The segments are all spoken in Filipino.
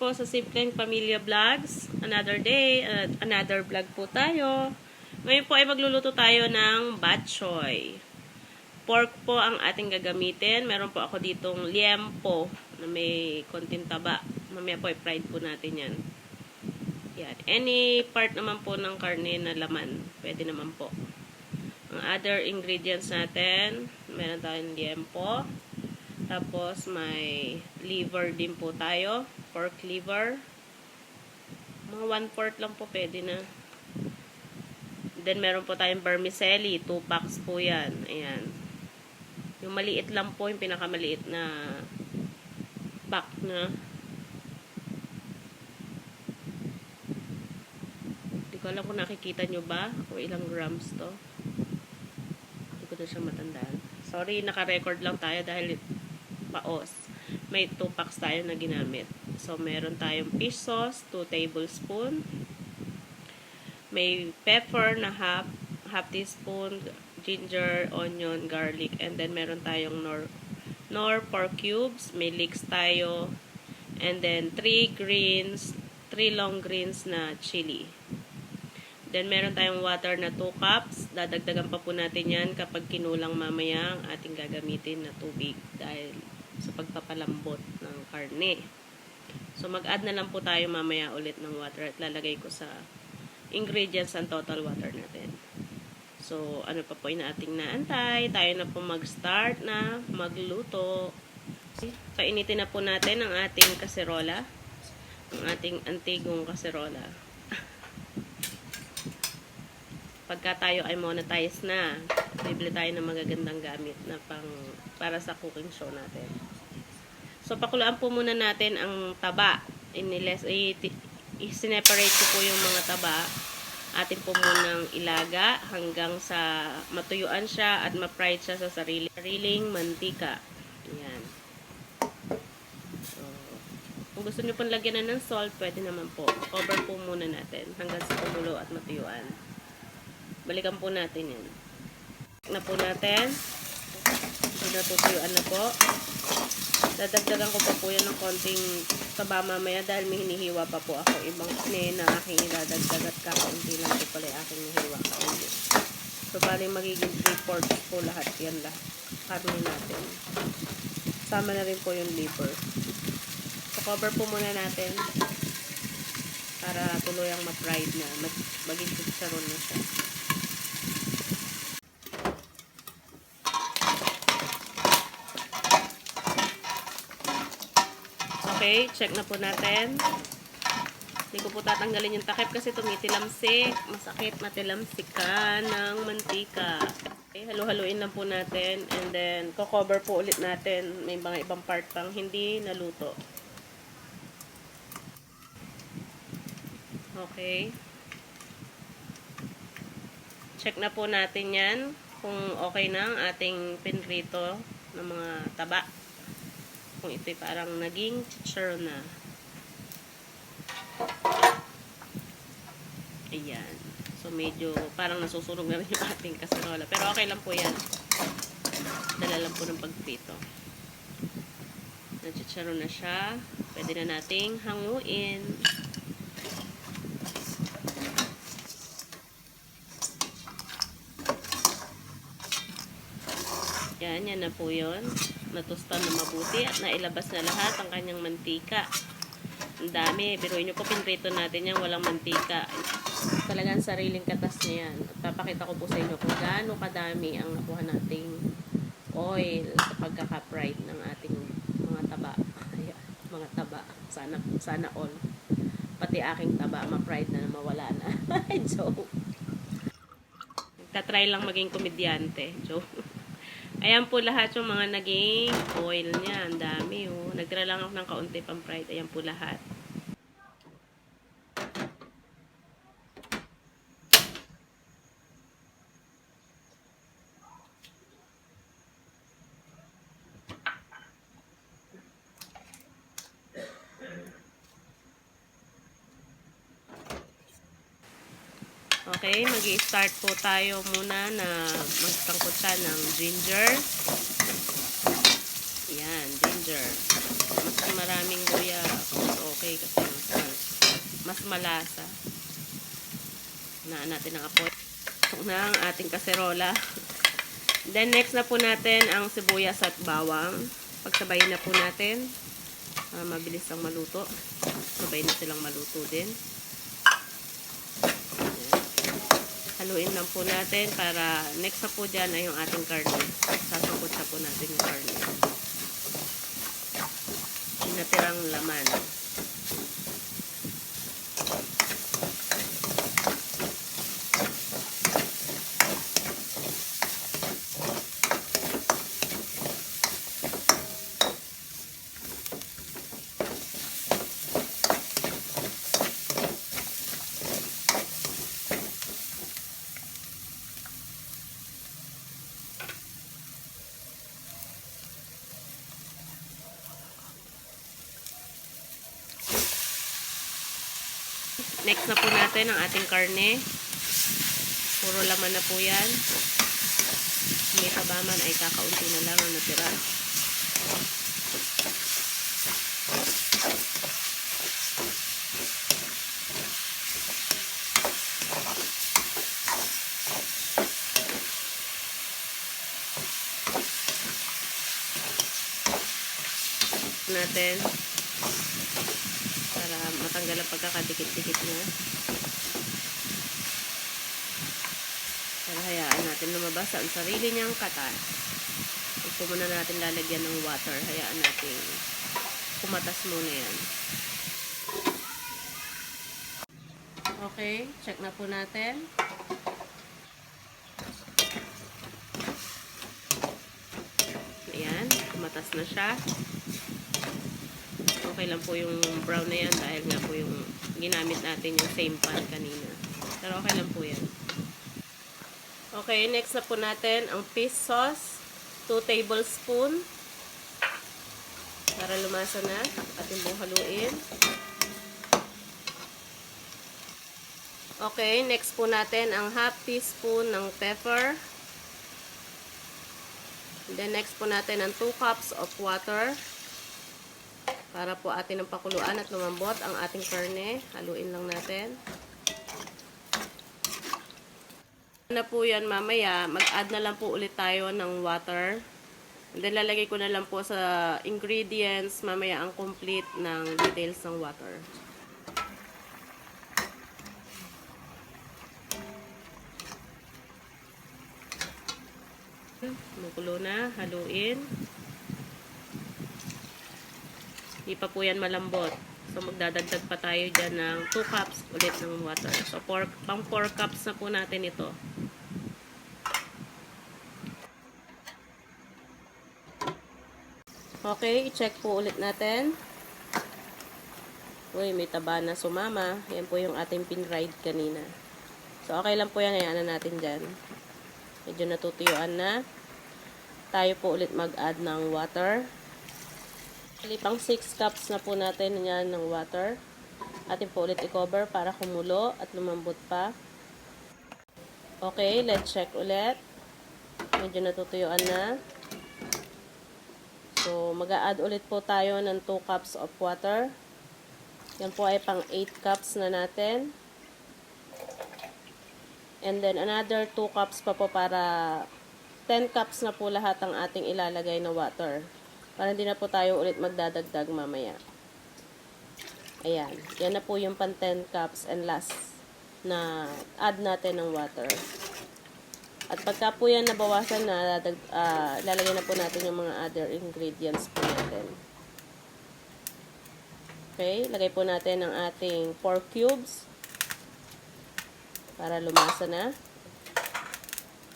po sa Simpleng Pamilya Vlogs. Another day, another vlog po tayo. Ngayon po ay magluluto tayo ng bok choy. Pork po ang ating gagamitin. Meron po ako ditong liempo na may konting taba. Mamaya po i-fried po natin yan. Yan. Any part naman po ng karne na laman, pwede naman po. Ang other ingredients natin, meron tayong liempo. Tapos, may liver din po tayo. Pork liver. Mga 1/4 lang po pwede na. Then, meron po tayong vermicelli. 2 packs po yan. Ayan. Yung maliit lang po, yung pinakamaliit na pack na. Hindi ko alam kung nakikita nyo ba kung ilang grams to. Hindi ko na siya matandaan. Sorry, naka-record lang tayo dahil paos. May 2 packs tayo na ginamit. So, meron tayong fish sauce, 2 tablespoon. May pepper na half teaspoon, ginger, onion, garlic, and then meron tayong nor pork cubes, may leeks tayo, and then 3 long greens na chili. Then meron tayong water na 2 cups. Dadagdagan pa po natin yan kapag kinulang mamaya ang ating gagamitin na tubig dahil sa pagpapalambot ng karne. So mag-add na lang po tayo mamaya ulit ng water at lalagay ko sa ingredients ang total water natin. So ano pa po yung ating naantay? Tayo na po mag-start na magluto. Painitin na po natin ang ating kaserola. Ang ating antigong kaserola. Pagka tayo ay monetize na, bibili tayo ng magagandang gamit na para sa cooking show natin. So, pakuluan po muna natin ang taba. I-separate ko po yung mga taba. Atin po munang ilaga hanggang sa matuyuan siya at ma-fried siya sa sariling mantika. Ayan. So, kung gusto nyo pong lagyan na ng salt, pwede naman po. Cover po muna natin hanggang sa kumulo at matuyuan. Balikan po natin yan. Na po natin. Natutuyuan na po. Dadagdagan ko pa po yan ng konting taba mamaya dahil may hinihiwa pa po ako. Ibang na aking idadagdag at kakaunti lang po pala yung aking hinihiwa kaunti. So, bali magiging 3/4 po lahat yan lahat. Karne natin. Sama na rin po yung liver. So, cover po muna natin para tuluyang ma-fried na. Maging chicharon na siya. Okay, check na po natin. Hindi ko po tatanggalin yung takip kasi tumitilamsik. Masakit matilamsikan ng mantika. Okay, halu-haluin lang po natin. And then, ko-cover po ulit natin. May mga ibang part pang hindi naluto. Okay. Check na po natin yan. Kung okay na ang ating pinrito ng mga taba. Kung ito'y parang naging chicharon na. Ayan. So, medyo parang nasusunog na rin yung ating kaserola. Pero okay lang po yan. Dala lang po ng pagprito. Nachicharon na siya. Pwede na nating hanguin. Yan na po yun. Natustan na mabuti at nailabas na lahat ang kanyang mantika. Ang dami. Biruin nyo po, pinrito natin yan. Walang mantika. Talagang sariling katas niya yan. At papakita ko po sa inyo kung gaano kadami ang nakuha nating oil sa pagkaka-fried ng ating mga taba. Ayan, mga taba. Sana all. Pati aking taba, ma-fried na mawala na. Joke. Tatry lang maging komedyante. Joke. Ayan po lahat yung mga naging oil niya. Ang dami, oh. Nagtira lang ako ng kaunti pang fried. Ayan po lahat. Okay, mag-i-start po tayo muna na magtangkot siya ng ginger. Ayan, ginger. Mas maraming luya, mas okay. okay kasi mas malasa. Hinaan natin ang apoy ng ating kaserola. Then next na po natin ang sibuyas at bawang. Pagsabayin na po natin. Mabilis ang maluto. Sabay na silang maluto din. Haluin lang po natin para next na po dyan ay yung ating karne. Sasangkot na po natin yung karne. Yung natirang laman. Next na po natin ang ating karne. Puro laman na po yan. May tabaman ay kakaunti na lang ang natira. Natin para matanggal ang pagkakadikit-dikit na. Para hayaan natin lumabas ang sarili niyang katas. Ito muna natin lalagyan ng water. Hayaan natin kumatas muna yan. Okay, check na po natin. Ayan, kumatas na siya. Okay lang po yung brown na yan dahil nga po yung ginamit natin yung same pan kanina. Pero okay lang po yan. Okay, next na po natin ang fish sauce. 2 tablespoon. Para lumasa na. Atin pong haluin. Okay, next po natin ang half teaspoon ng pepper. Then next po natin ang 2 cups of water. Para po atin ang pakuluan at lumambot ang ating karne. Haluin lang natin. Na po yan mamaya, mag-add na lang po ulit tayo ng water. And then lalagay ko na lang po sa ingredients mamaya ang complete ng details ng water. Kumukulo na, haluin. Hindi pa po yan malambot. So magdadagdag pa tayo dyan ng 2 cups ulit ng water. So pang 4 cups na po natin ito. Okay, i-check po ulit natin. Uy, may taba na sumama. Yan po yung ating pin-ride kanina. So okay lang po yan. Hayaan na natin dyan. Medyo natutuyuan na. Tayo po ulit mag-add ng water. Pang 6 cups na po natin yan ng water. Atin po ulit i-cover para kumulo at lumambot pa. Okay, let's check ulit. Medyo natutuyuan na. So, mag-a-add ulit po tayo ng 2 cups of water. Yan po ay pang 8 cups na natin. And then, another 2 cups pa po para 10 cups na po lahat ang ating ilalagay na water. Para hindi na po tayo ulit magdadagdag mamaya. Ayan. Yan na po yung pang 10 cups and last na add natin ng water. At pagka po yan nabawasan na, lalagyan na po natin yung mga other ingredients po natin. Okay, lagay po natin ang ating pork cubes para lumasa na.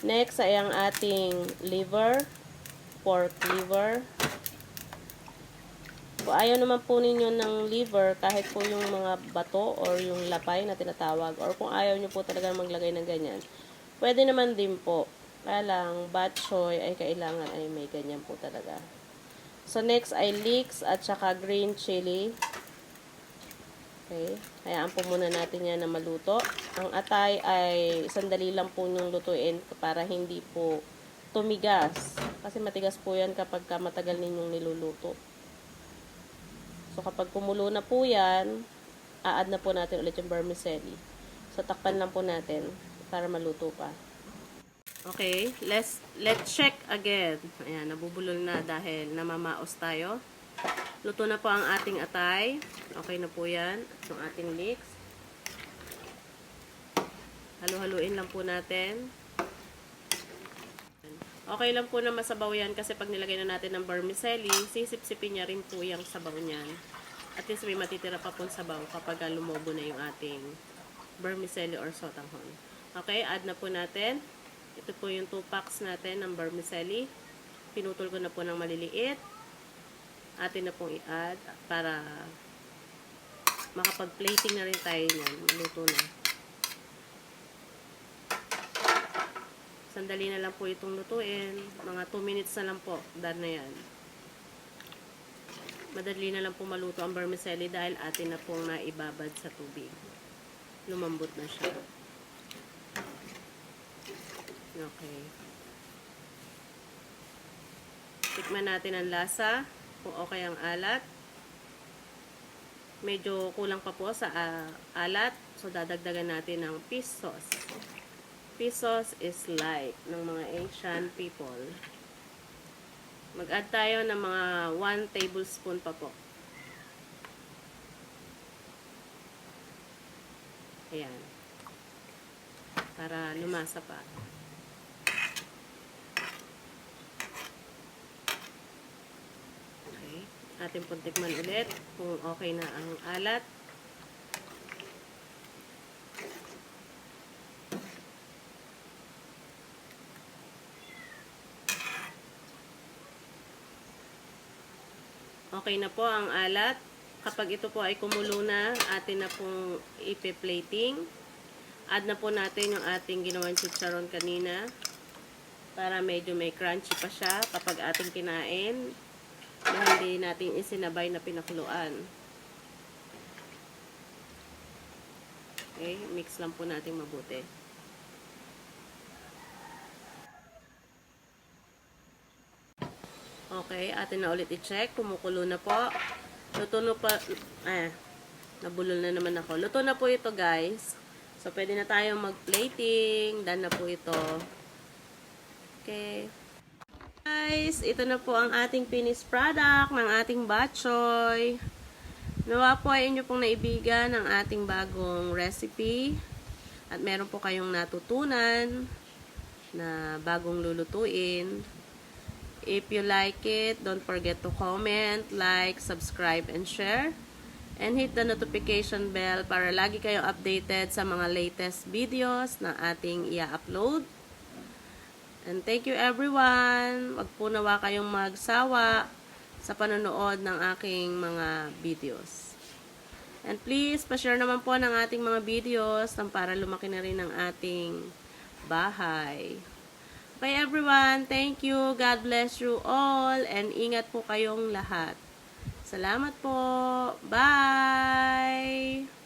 Next ay ang ating liver, pork liver. Kung ayaw naman po ninyo ng liver, kahit po yung mga bato or yung lapay na tinatawag, or kung ayaw nyo po talaga maglagay ng ganyan, pwede naman din po. Kaya lang, bok choy ay kailangan ay may ganyan po talaga. So, next ay leeks at saka green chili. Okay. Hayaan po muna natin yan na maluto. Ang atay ay sandali lang po nyong lutuin para hindi po tumigas. Kasi matigas po yan kapag matagal ninyong niluluto. So, kapag kumulo na po yan, a-add na po natin ulit yung vermicelli. So, takpan lang po natin para maluto pa. Okay, let's check again. Ayan, nabubulol na dahil namamaos tayo. Luto na po ang ating atay. Okay na po yan. Yung ating leeks. Halu-haluin lang po natin. Okay lang po na masabaw yan kasi pag nilagay na natin ng vermicelli, sisip-sipin niya rin po yung sabaw niyan. At least may matitira pa pong sabaw kapag lumobo na yung ating vermicelli or sotanghon. Okay, add na po natin. Ito po yung 2 packs natin ng vermicelli. Pinutol ko na po ng maliliit. Atin na pong i-add para makapag-plating na rin tayo niyan. Maluto na. Sandali na lang po itong lutuin. Mga 2 minutes na lang po. Done na yan. Madali na lang po maluto ang vermicelli dahil atin na pong naibabad sa tubig. Lumambot na siya. Okay. Tikman natin ang lasa. Kung okay ang alat. Medyo kulang pa po sa alat. So, dadagdagan natin ng fish sauce. Fish sauce is like ng mga Asian people. Mag-add tayo ng mga 1 tablespoon pa po. Ayan. Para lumasa pa. Okay. Ating pong tikman ulit kung okay na ang alat. Okay na po ang alat. Kapag ito po ay kumulo na, atin na pong ipe-plating. Add na po natin yung ating ginawang chicharon kanina para medyo may crunchy pa siya kapag ating kinain na hindi natin isinabay na pinakuluan. Okay, mix lang po natin mabuti. Okay, atin na ulit i-check. Kumukulo na po. Luto na pa. Nabulol na naman ako. Luto na po ito, guys. So, pwede na tayong mag-plating. Done na po ito. Okay. Guys, ito na po ang ating finished product ng ating bok choy. Nawa po ay inyo pong naibigan ang ating bagong recipe. At meron po kayong natutunan na bagong lulutuin. If you like it, don't forget to comment, like, subscribe, and share. And hit the notification bell para lagi kayong updated sa mga latest videos na ating i-upload. And thank you everyone. Wag po nawa kayong magsawa sa panonood ng aking mga videos. And please, pa-share naman po ng ating mga videos para lumaki na rin ang ating bahay. Okay everyone, thank you. God bless you all. And ingat po kayong lahat. Salamat po. Bye!